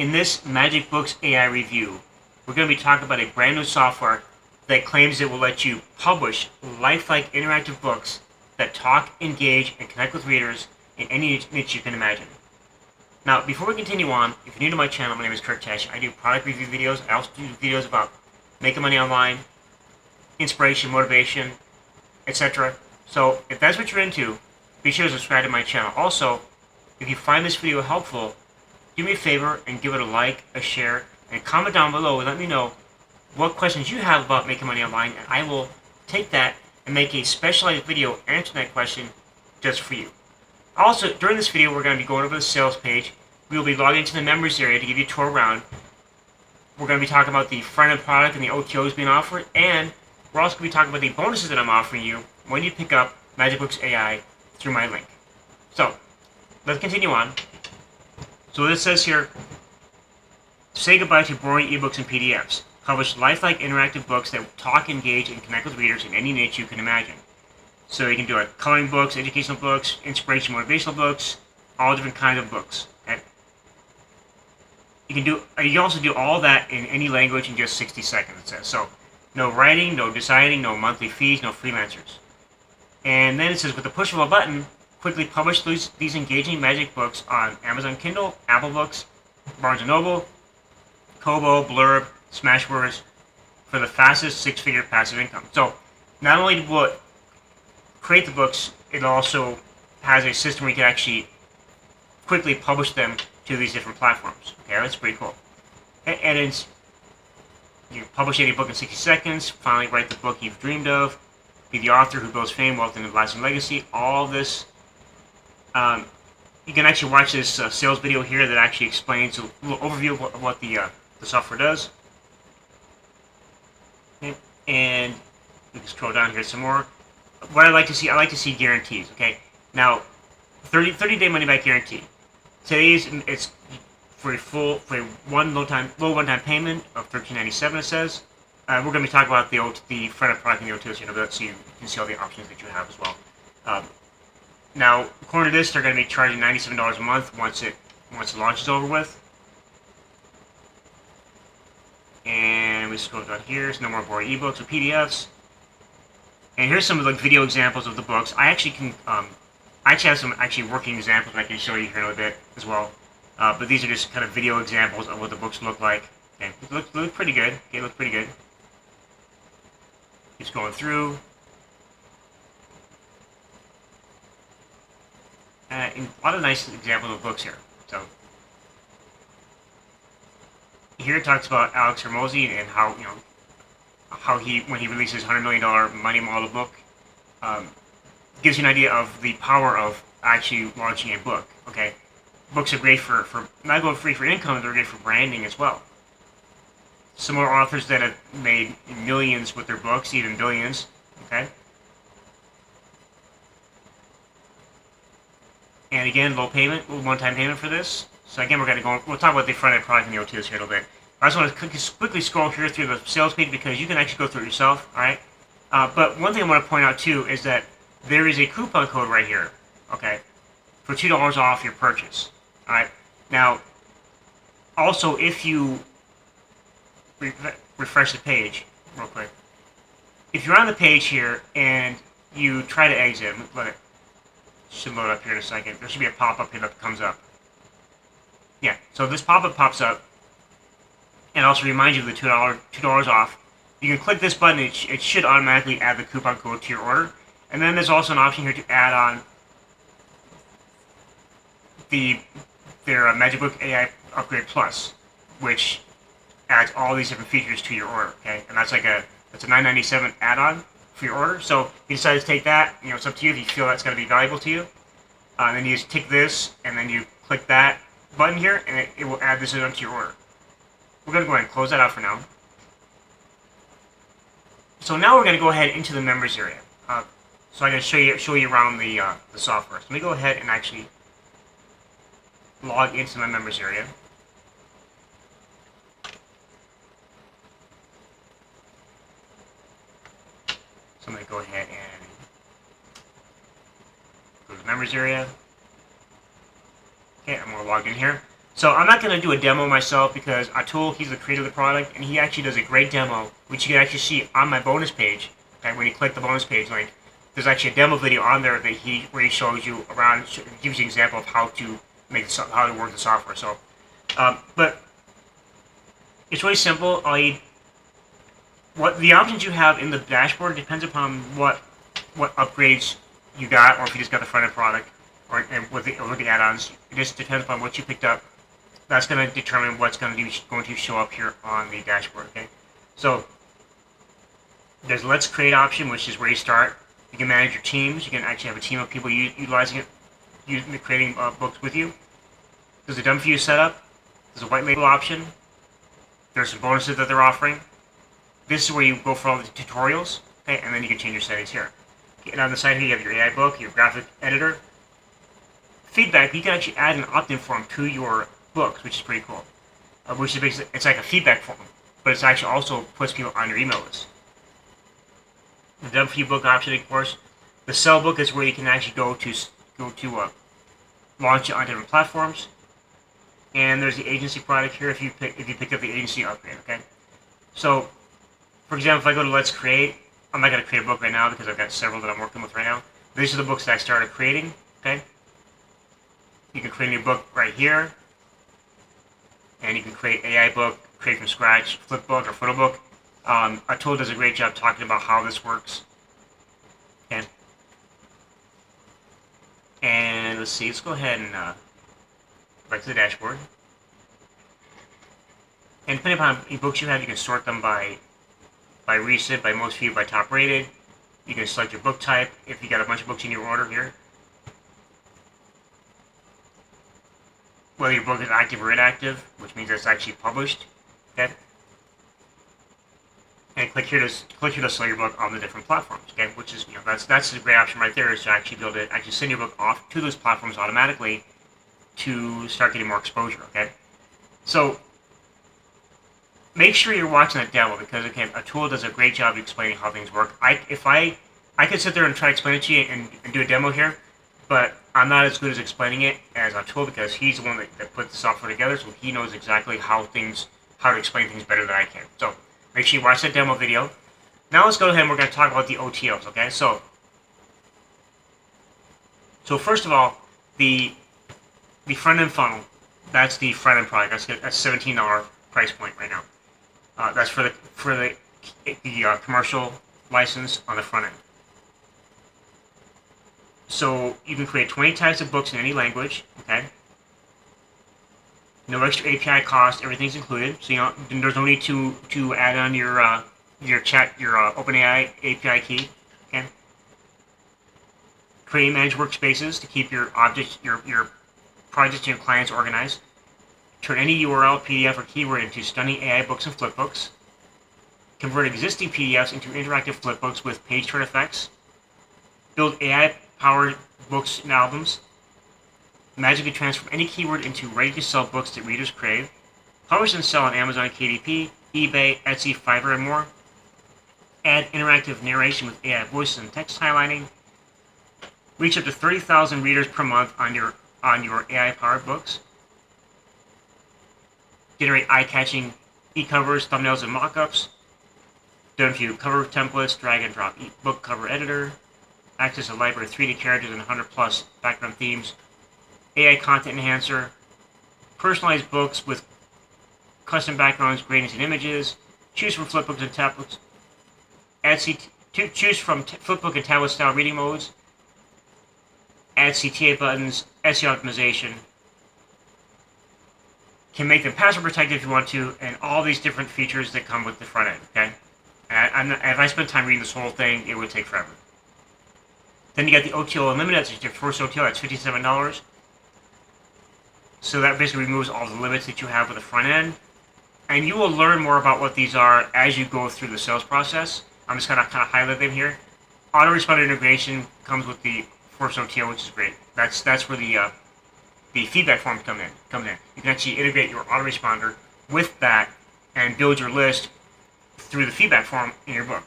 In this MagicBooks AI review, we're going to be talking about a brand new software that claims it will let you publish lifelike interactive books that talk, engage, and connect with readers in any niche you can imagine. Now, before we continue on, if you're new to my channel, my name is Kirk Tesh. I do product review videos. I also do videos about making money online, inspiration, motivation, etc. So if that's what you're into, be sure to subscribe to my channel. Also, if you find this video helpful, do me a favor and give it a like, a share, and comment down below and let me know what questions you have about making money online, and I will take that and make a specialized video answering that question just for you. Also, during this video, we're going to be going over the sales page. We will be logging into the members area to give you a tour around. We're going to be talking about the front-end product and the OTOs being offered, and we're also going to be talking about the bonuses that I'm offering you when you pick up MagicBooks AI through my link. So, let's continue on. So it says here, say goodbye to boring ebooks and PDFs. Publish lifelike interactive books that talk, engage, and connect with readers in any niche you can imagine. So you can do coloring books, educational books, inspiration, motivational books, all different kinds of books. Okay? You can also do all that in any language in just 60 seconds, it says. So no writing, no deciding, no monthly fees, no freelancers. And then it says, with the push of a button, quickly publish these engaging magic books on Amazon Kindle, Apple Books, Barnes & Noble, Kobo, Blurb, Smashwords for the fastest six-figure passive income. So not only will it create the books, it also has a system where you can actually quickly publish them to these different platforms. Okay, that's pretty cool. And it's, you publish any book in 60 seconds, finally write the book you've dreamed of, be the author who builds fame, wealth, and a lasting legacy. All this. You can actually watch this sales video here that actually explains a little overview of what the software does. Okay. And we can scroll down here some more. What I like to see guarantees. Okay. Now, 30-day money back guarantee. Today's it's for a one-time payment of $13.97. It says. We're going to be talking about the front-end product and the OTOs here in a bit, so you can see all the options that you have as well. Now, according to this, they're going to be charging $97 a month once the launch is over with. And we scroll down here. There's no more boring ebooks or PDFs. And here's some of the video examples of the books. I actually can I actually have some working examples I can show you here in a little bit as well. But these are just kind of video examples of what the books look like. Okay, look pretty good. Okay, look pretty good. Keeps going through. And a lot of nice examples of books here. So here it talks about Alex Hormozi and how when he releases $100 million money model book, gives you an idea of the power of actually launching a book. Okay, books are great for not going free for income; they're great for branding as well. Some more authors that have made millions with their books, even billions. Okay. And again, low payment, one-time payment for this. So again, we'll talk about the front-end product and the OTOs here in a little bit. I just want to quickly scroll here through the sales page because you can actually go through it yourself, all right? But one thing I want to point out too is that there is a coupon code right here, okay, for $2 off your purchase, all right? Now, also if you refresh the page real quick, if you're on the page here and you try to exit, let it. Should load up here in a second. There should be a pop-up here that comes up. Yeah, so this pop-up pops up, and also reminds you of the $2 off. You can click this button, it should automatically add the coupon code to your order. And then there's also an option here to add on their MagicBook AI Upgrade Plus, which adds all these different features to your order. Okay, and that's a $9.97 add-on for your order. So if you decide to take that, it's up to you if you feel that's going to be valuable to you. And then you just tick this, and then you click that button here, and it will add this onto your order. We're going to go ahead and close that out for now. So now we're going to go ahead into the members area. So I'm going to show you around the software. So let me go ahead and actually log into my members area. So I'm going to go ahead and go to the members area. Okay, I'm going to log in here. So I'm not going to do a demo myself because Atul, he's the creator of the product, and he actually does a great demo, which you can actually see on my bonus page. Okay, when you click the bonus page link, there's actually a demo video on there that where he shows you around, gives you an example of how to how to work the software. So, but it's really simple. What the options you have in the dashboard depends upon what upgrades you got, or if you just got the front end product, or and with the add-ons. It just depends upon what you picked up. That's going to determine what's going to show up here on the dashboard. Okay, so there's Let's Create option, which is where you start. You can manage your teams. You can actually have a team of people utilizing it, creating books with you. There's a done for you setup. There's a white label option. There's some bonuses that they're offering. This is where you go for all the tutorials, okay, and then you can change your settings here. Okay, and on the side here, you have your AI book, your graphic editor. Feedback, you can actually add an opt-in form to your books, which is pretty cool. Which is basically, it's like a feedback form, but it's actually also puts people on your email list. The done for you book option, of course. The sell book is where you can actually go to launch it on different platforms. And there's the agency product here if you pick up the agency upgrade. Okay, so for example, if I go to Let's Create, I'm not going to create a book right now because I've got several that I'm working with right now. These are the books that I started creating. Okay, you can create a new book right here, and you can create AI book, create from scratch, flip book or photo book. Atul does a great job talking about how this works. Okay, and let's see. Let's go ahead and back to the dashboard. And depending upon how many books you have, you can sort them by recent, by most viewed, by top rated. You can select your book type if you got a bunch of books in your order here. Whether your book is active or inactive, which means it's actually published. Okay. And click here to select your book on the different platforms. Okay, which is that's a great option right there, is to actually be able to actually send your book off to those platforms automatically to start getting more exposure. Okay, so make sure you're watching that demo because again, Atul does a great job of explaining how things work. I could sit there and try to explain it to you and do a demo here, but I'm not as good as explaining it as Atul because he's the one that put the software together, so he knows exactly how to explain things better than I can. So make sure you watch that demo video. Now let's go ahead and we're going to talk about the OTOs. Okay, so first of all, the front end funnel. That's the front end product. That's $17 price point right now. That's for the commercial license on the front end. So you can create 20 types of books in any language. Okay. No extra API cost. Everything's included. So there's no need to add on your OpenAI API key. Okay. Create and manage workspaces to keep your objects, your projects, and your clients organized. Turn any URL, PDF, or keyword into stunning AI books and flipbooks. Convert existing PDFs into interactive flipbooks with page turn effects. Build AI-powered books and albums. Magically transform any keyword into ready-to-sell books that readers crave. Publish and sell on Amazon, KDP, eBay, Etsy, Fiverr, and more. Add interactive narration with AI voices and text highlighting. Reach up to 30,000 readers per month on your AI-powered books. Generate eye-catching e-covers, thumbnails, and mock-ups. Done for you cover templates, drag and drop book cover editor. Access a library of 3D characters and 100 plus background themes. AI content enhancer. Personalized books with custom backgrounds, gradings, and images. Choose from flipbooks and tablets. Choose from flipbook and tablet style reading modes. Add CTA buttons, SEO optimization. Can make them password protected if you want to, and all these different features that come with the front end. Okay, if I spent time reading this whole thing, it would take forever. Then you got the OTO Unlimited. That's your first OTO. That's $57. So that basically removes all the limits that you have with the front end, and you will learn more about what these are as you go through the sales process. I'm just gonna kind of highlight them here. Autoresponder integration comes with the first OTO, which is great. That's where the feedback form comes in. You can actually integrate your autoresponder with that and build your list through the feedback form in your book.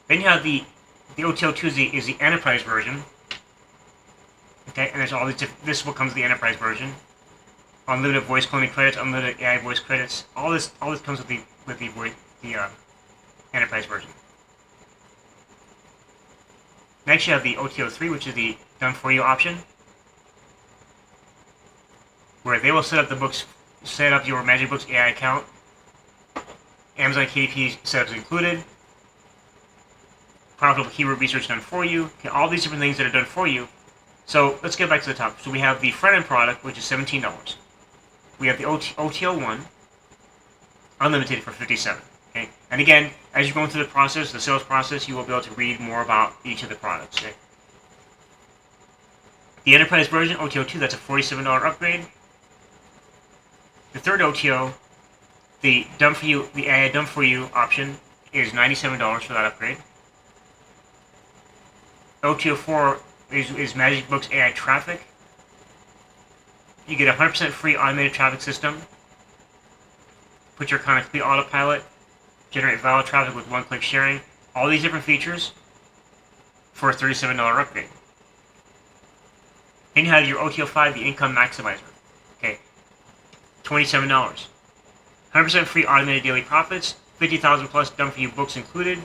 Then you have the OTO2 is the enterprise version. Okay, and there's all these this is what comes with the enterprise version. Unlimited voice cloning credits, unlimited AI voice credits. All this comes with the enterprise version. Next, you have the OTO3, which is the done for you option, where they will set up your MagicBooks AI account. Amazon KDP setup is included. Profitable keyword research done for you. Okay, all these different things that are done for you. So let's get back to the top. So we have the front end product, which is $17. We have the OTO1, unlimited for $57. Okay, and again, as you're going through the process, the sales process, you will be able to read more about each of the products. Okay? The enterprise version, OTO2, that's a $47 upgrade. The third OTO, the AI done for you option, is $97 for that upgrade. OTO4 is MagicBooks AI traffic. You get 100% free automated traffic system. Put your account on complete autopilot. Generate valid traffic with one-click sharing. All these different features for a $37 upgrade. Then you have your OTO5, the income maximizer. Okay, $27. 100% free automated daily profits. 50,000 plus done for you books included.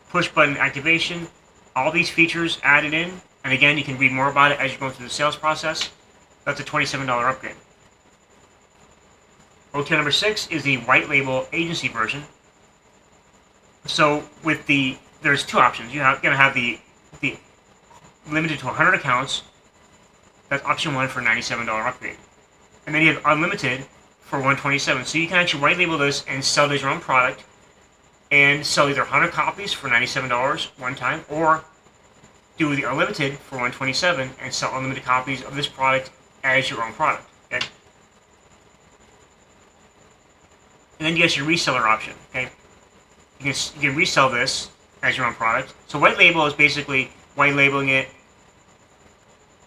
Push button activation. All these features added in. And again, you can read more about it as you go through the sales process. That's a $27 upgrade. OTO number 6 is the white label agency version. So there's two options. You're going to have the limited to 100 accounts. That's option 1 for $97 upgrade. And then you have unlimited for $127. So you can actually white label this and sell it as your own product and sell either 100 copies for $97 one time, or do the unlimited for $127 and sell unlimited copies of this product as your own product. Okay? And then you get your reseller option. Okay, you can resell this as your own product. So white label is basically white labeling it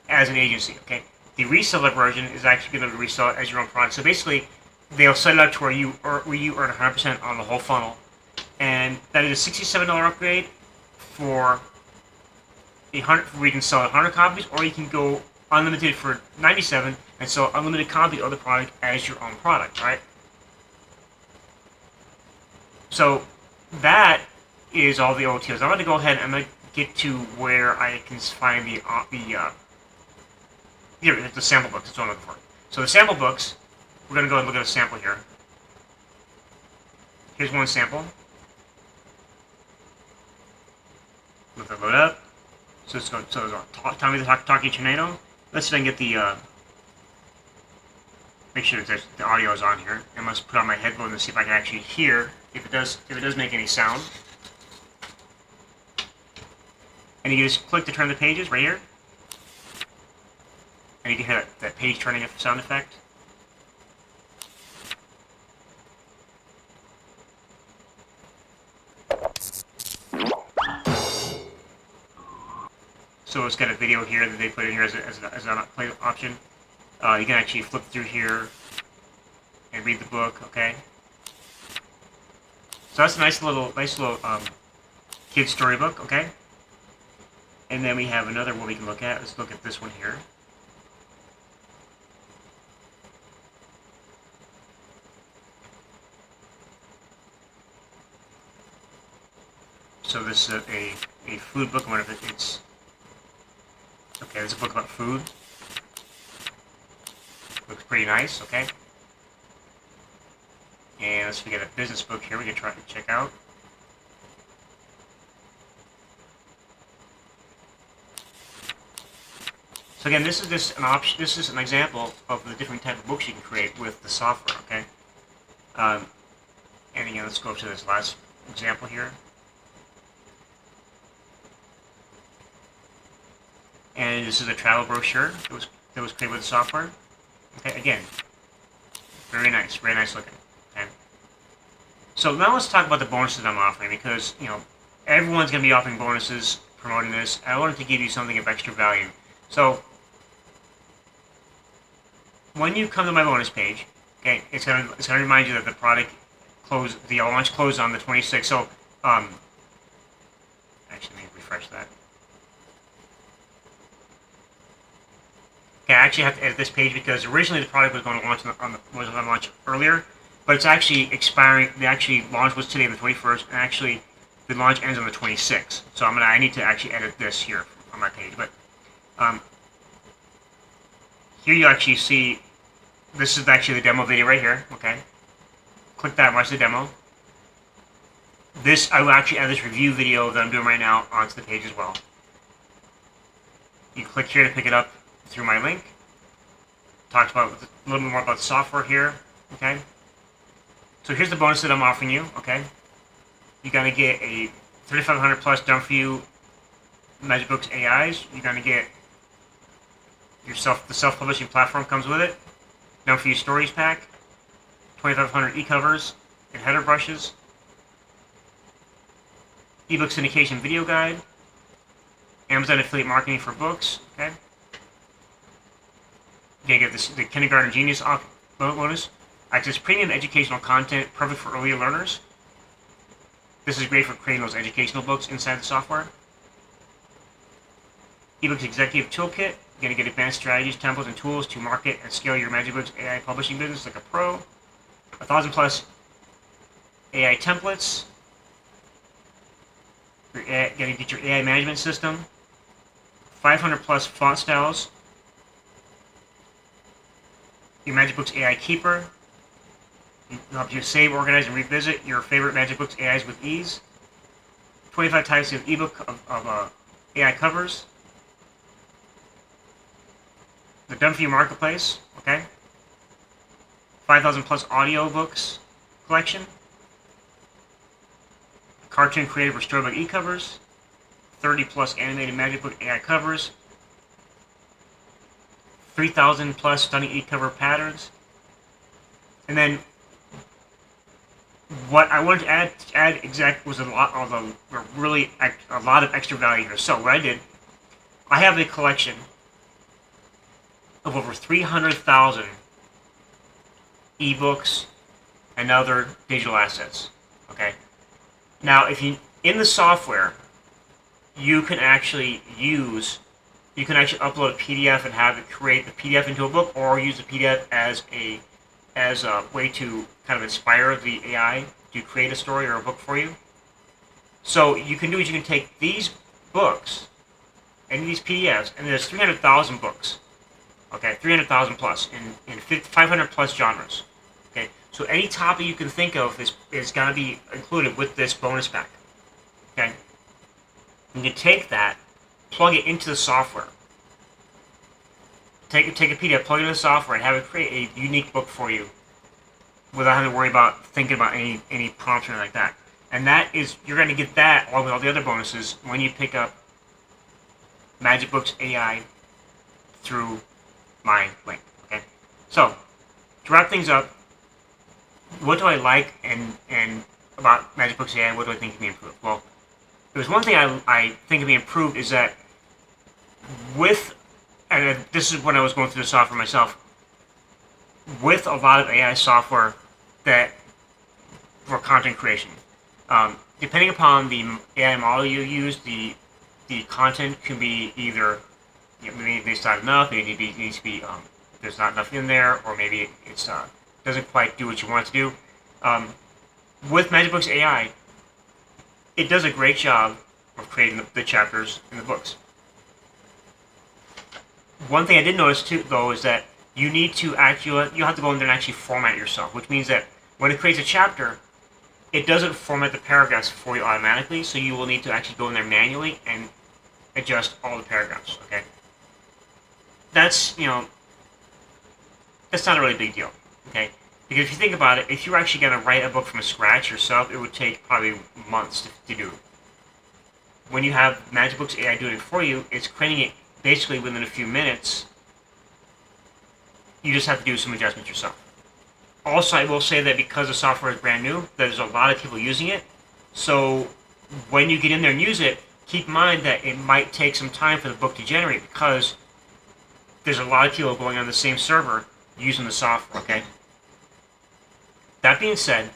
as an agency. Okay, the reseller version is actually going to resell it as your own product. So basically, they'll set it up to where you earn 100% on the whole funnel, and that is a $67 upgrade for where you can sell 100 copies, or you can go unlimited for $97 and sell unlimited copies of the product as your own product. Right. So that is all the OTOs. I'm going to go ahead and I'm going to get to where I can find the sample books. That's what I'm looking for. So the sample books, we're going to go and look at a sample here. Here's one sample. Let that load up. So it's going to Tommy the Talkie Tornado. Let's then get the make sure that the audio is on here. I must put on my headphones and see if I can actually hear if it does make any sound. And you can just click to turn the pages right here. And you can hear that page turning sound effect. So it's got a video here that they put in here as an play option. You can actually flip through here and read the book. Okay. So that's a nice little kid storybook. Okay. And then we have another one we can look at. Let's look at this one here. So this is a food book. I wonder if it's okay. It's a book about food. Looks pretty nice. Okay. And let's get a business book here. We can try to check out. So again, this is an option. This is an example of the different type of books you can create with the software. Okay. And again, let's go to this last example here. And this is a travel brochure that was created with the software. Okay. Again, very nice looking. Okay. So now let's talk about the bonuses I'm offering, because everyone's going to be offering bonuses promoting this. I wanted to give you something of extra value. So when you come to my bonus page, okay, it's going to remind you that the product the launch closed on the 26th. So actually, let me refresh that. Okay, I actually have to edit this page because originally the product was going to launch was going to launch earlier, but it's actually expiring. The actually launch was today, the 21st, and actually the launch ends on the 26th. So I need to actually edit this here on my page. But here you actually see this is actually the demo video right here. Okay, click that, watch the demo. This I will actually add this review video that I'm doing right now onto the page as well. You click here to pick it up through my link. Talks about a little bit more about the software here. Okay. So here's the bonus that I'm offering you. Okay. You're gonna get a 3,500 plus done for you MagicBooks AIs. You're gonna get the self-publishing platform comes with it. Done for you stories pack. 2,500 e-covers and header brushes. Ebook syndication video guide. Amazon affiliate marketing for books. Okay. You're gonna get the Kindergarten Genius bonus. Access premium educational content, perfect for earlier learners. This is great for creating those educational books inside the software. eBooks Executive Toolkit. You're going to get advanced strategies, templates, and tools to market and scale your MagicBooks AI publishing business like a pro. 1,000 plus AI templates. You're going to get your AI management system. 500 plus font styles. Your MagicBooks AI Keeper. It'll help you save, organize, and revisit your favorite MagicBooks AIs with ease. 25 types of ebook of AI covers. The Done For You Marketplace, okay. 5,000 plus audiobooks collection. Cartoon Creative or Storybook e-covers. 30 plus animated MagicBook AI covers. 3,000 plus stunning e-cover patterns. And then what I wanted to add was a lot of extra value here. So what I did, I have a collection of over 300,000 ebooks and other digital assets. Okay. Now, if you in the software, you can actually upload a PDF and have it create the PDF into a book, or use the PDF as a way to kind of inspire the AI to create a story or a book for you. So you can do is you can take these books and these PDFs, and there's 300,000 books. Okay, 300,000 plus in 500 plus genres. Okay, so any topic you can think of is going to be included with this bonus pack. Okay, you can take that, plug it into the software. Take a PDF, plug it into the software, and have it create a unique book for you, without having to worry about thinking about any prompts or anything like that. And that is, you're going to get that along with all the other bonuses when you pick up MagicBooks AI through my link. Okay, so to wrap things up, what do I like and about MagicBooks AI? What do I think can be improved? Well, there's one thing I think can be improved is that and this is when I was going through the software myself, with a lot of AI software that for content creation, depending upon the AI model you use, the content can be either maybe it's not enough, maybe it needs to be there's not enough in there, or maybe it's doesn't quite do what you want it to do. With MagicBooks AI, it does a great job of creating the chapters in the books. One thing I did notice too, though, is that you need to you have to go in there and actually format yourself, which means that when it creates a chapter, it doesn't format the paragraphs for you automatically, so you will need to actually go in there manually and adjust all the paragraphs. Okay, that's that's not a really big deal. Okay, because if you think about it, if you're actually going to write a book from scratch yourself, it would take probably months to do. When you have MagicBooks AI doing it for you, it's creating it basically within a few minutes. You just have to do some adjustments yourself. Also, I will say that because the software is brand new, there's a lot of people using it. So when you get in there and use it, keep in mind that it might take some time for the book to generate, because there's a lot of people going on the same server using the software. Okay. That being said,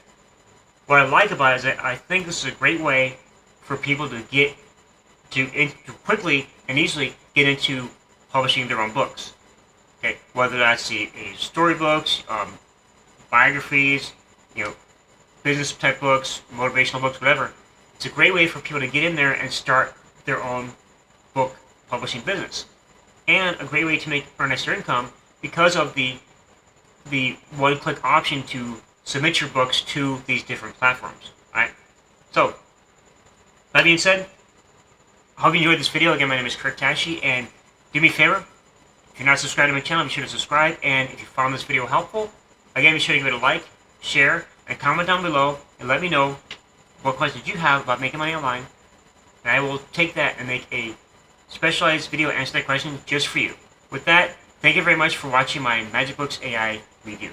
what I like about it is that I think this is a great way for people to to quickly and easily get into publishing their own books. Okay, whether that's a storybooks, biographies, you know, business type books, motivational books, whatever. It's a great way for people to get in there and start their own book publishing business, and a great way to earn extra income because of the one-click option to submit your books to these different platforms. All right. So that being said, I hope you enjoyed this video. Again, my name is Kirk Tashi, and do me a favor. If you're not subscribed to my channel, be sure to subscribe. And if you found this video helpful, again, be sure to give it a like, share, and comment down below, and let me know what questions you have about making money online. And I will take that and make a specialized video answer that question just for you. With that, thank you very much for watching my MagicBook AI review.